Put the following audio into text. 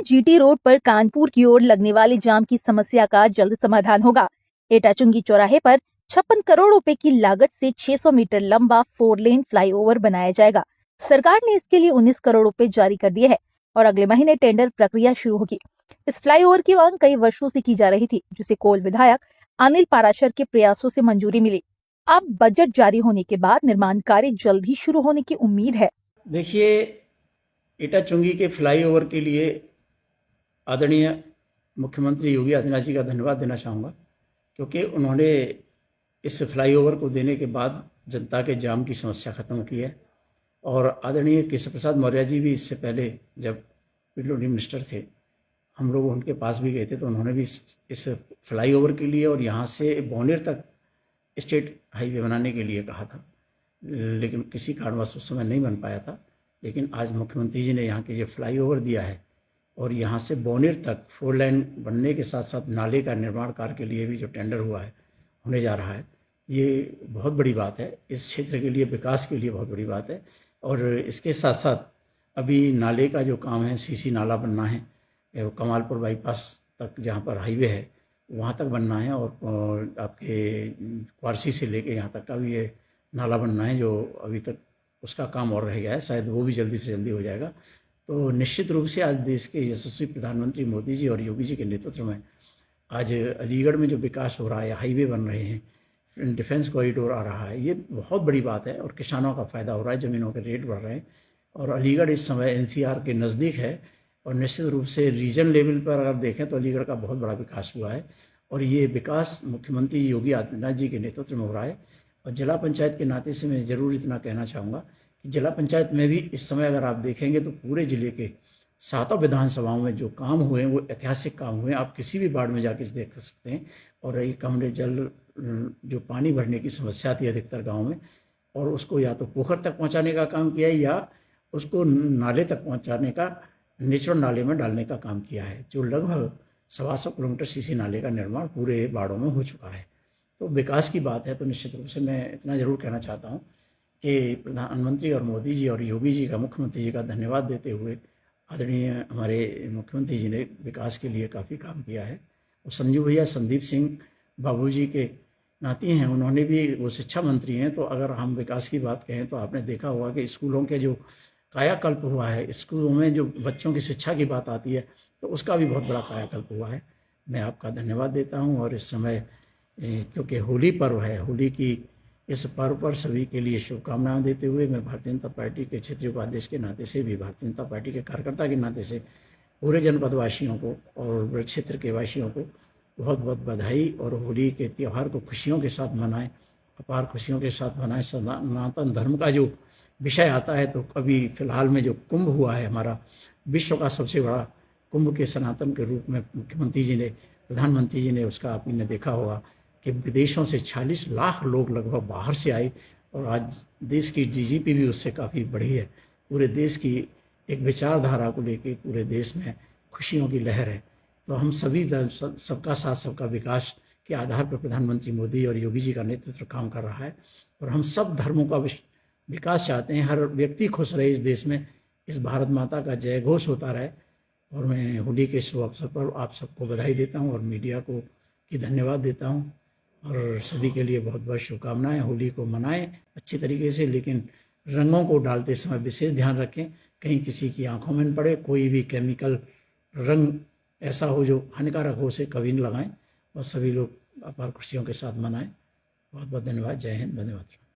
GT road पर कानपुर की ओर लगने वाले जाम की समस्या का जल्द समाधान होगा। एटाचुंगी चौराहे पर 56 करोड़ रुपए की लागत से 600 मीटर लंबा 4 लेन फ्लाईओवर बनाया जाएगा। सरकार ने इसके लिए 19 करोड़ रुपए जारी कर दिए हैं और अगले महीने टेंडर प्रक्रिया शुरू होगी। इस फ्लाईओवर की मांग कई वर्षों से की जा रही थी, जिसे कोल विधायक अनिल पाराशर के प्रयासों से मंजूरी मिली। अब बजट जारी होने के बाद निर्माण कार्य जल्द ही शुरू होने की उम्मीद है। देखिए, एटाचुंगी के फ्लाईओवर के लिए आदरणीय मुख्यमंत्री योगी आदित्यनाथ जी का धन्यवाद देना चाहूँगा, क्योंकि उन्होंने इस फ्लाईओवर को देने के बाद जनता के जाम की समस्या ख़त्म की है। और आदरणीय केशव प्रसाद मौर्य जी भी इससे पहले जब पीडब्ल्यूडी मिनिस्टर थे, हम लोग उनके पास भी गए थे, तो उन्होंने भी इस फ्लाईओवर के लिए और यहाँ से बौनेर तक स्टेट हाईवे बनाने के लिए कहा था, लेकिन किसी कारणवश उस समय नहीं बन पाया था। लेकिन आज मुख्यमंत्री जी ने यहाँ के ये फ्लाईओवर दिया है और यहाँ से बौनेर तक 4 लाइन बनने के साथ साथ नाले का निर्माण कार्य के लिए भी जो टेंडर हुआ है, होने जा रहा है, ये बहुत बड़ी बात है। इस क्षेत्र के लिए, विकास के लिए बहुत बड़ी बात है। और इसके साथ साथ अभी नाले का जो काम है, सीसी नाला बनना है, कमालपुर बाईपास तक जहाँ पर हाईवे है वहाँ तक बनना है, और आपके क्वारसी से लेके यहाँ तक का भी ये नाला बनना है, जो अभी तक उसका काम और रह गया है। शायद वो भी जल्दी से जल्दी हो जाएगा। तो निश्चित रूप से आज देश के यशस्वी प्रधानमंत्री मोदी जी और योगी जी के नेतृत्व में आज अलीगढ़ में जो विकास हो रहा है, हाईवे बन रहे हैं, डिफेंस कॉरिडोर आ रहा है, ये बहुत बड़ी बात है और किसानों का फ़ायदा हो रहा है, ज़मीनों के रेट बढ़ रहे हैं। और अलीगढ़ इस समय एनसीआर के नज़दीक है और निश्चित रूप से रीजन लेवल पर अगर देखें तो अलीगढ़ का बहुत बड़ा विकास हुआ है। और ये विकास मुख्यमंत्री योगी आदित्यनाथ जी के नेतृत्व में हो रहा है। और जिला पंचायत के नाते से मैं ज़रूर इतना कहना चाहूँगा कि जिला पंचायत में भी इस समय अगर आप देखेंगे तो पूरे ज़िले के 7 विधानसभाओं में जो काम हुए हैं वो ऐतिहासिक काम हुए हैं। आप किसी भी वार्ड में जाके देख सकते हैं। और एक हमने जल जो पानी भरने की समस्या थी अधिकतर गाँव में, और उसको या तो पोखर तक पहुँचाने का काम किया है या उसको नाले तक पहुँचाने का, नेचुरल नाले में डालने का काम किया है, जो लगभग 125 किलोमीटर सीसी नाले का निर्माण पूरे वार्डों में हो चुका है। तो विकास की बात है तो निश्चित रूप से मैं इतना ज़रूर कहना चाहता हूँ कि प्रधानमंत्री और मोदी जी और योगी जी का, मुख्यमंत्री जी का धन्यवाद देते हुए आदरणीय हमारे मुख्यमंत्री जी ने विकास के लिए काफ़ी काम किया है। और संजू भैया, संदीप सिंह बाबूजी के नाती हैं, उन्होंने भी, वो शिक्षा मंत्री हैं। तो अगर हम विकास की बात कहें तो आपने देखा होगा कि स्कूलों के जो कायाकल्प हुआ है, स्कूलों में जो बच्चों की शिक्षा की बात आती है तो उसका भी बहुत बड़ा कायाकल्प हुआ है। मैं आपका धन्यवाद देता हूँ। और इस समय क्योंकि होली पर्व है, होली की इस पर्व पर सभी के लिए शुभकामनाएं देते हुए मैं भारतीय जनता पार्टी के क्षेत्रीय उपाध्यक्ष के नाते से भी, भारतीय जनता पार्टी के कार्यकर्ता के नाते से पूरे जनपद वासियों को और क्षेत्र के वासियों को बहुत बहुत बधाई। और होली के त्यौहार को खुशियों के साथ मनाएं, अपार खुशियों के साथ मनाएं। सनातन धर्म का जो विषय आता है तो अभी फ़िलहाल में जो कुंभ हुआ है, हमारा विश्व का सबसे बड़ा कुंभ के सनातन के रूप में मुख्यमंत्री जी ने, प्रधानमंत्री जी ने, उसका आपने देखा होगा कि विदेशों से 46 लाख लोग लगभग बाहर से आए। और आज देश की जीडीपी भी उससे काफ़ी बढ़ी है। पूरे देश की एक विचारधारा को लेके पूरे देश में खुशियों की लहर है। तो हम सभी सबका साथ सबका विकास के आधार पर प्रधानमंत्री मोदी और योगी जी का नेतृत्व काम कर रहा है। और हम सब धर्मों का विकास चाहते हैं, हर व्यक्ति खुश रहे इस देश में, इस भारत माता का जय घोष होता रहे। और मैं होली के शुभ अवसर पर आप सबको बधाई देता हूँ और मीडिया को की धन्यवाद देता हूँ। और सभी के लिए बहुत बहुत शुभकामनाएं। होली को मनाएं अच्छी तरीके से, लेकिन रंगों को डालते समय विशेष ध्यान रखें, कहीं किसी की आंखों में न पड़े। कोई भी केमिकल रंग ऐसा हो जो हानिकारक हो, उसे कभी न लगाएं। और सभी लोग अपार खुशियों के साथ मनाएं। बहुत बहुत धन्यवाद। जय हिंद, वंदे मातरम।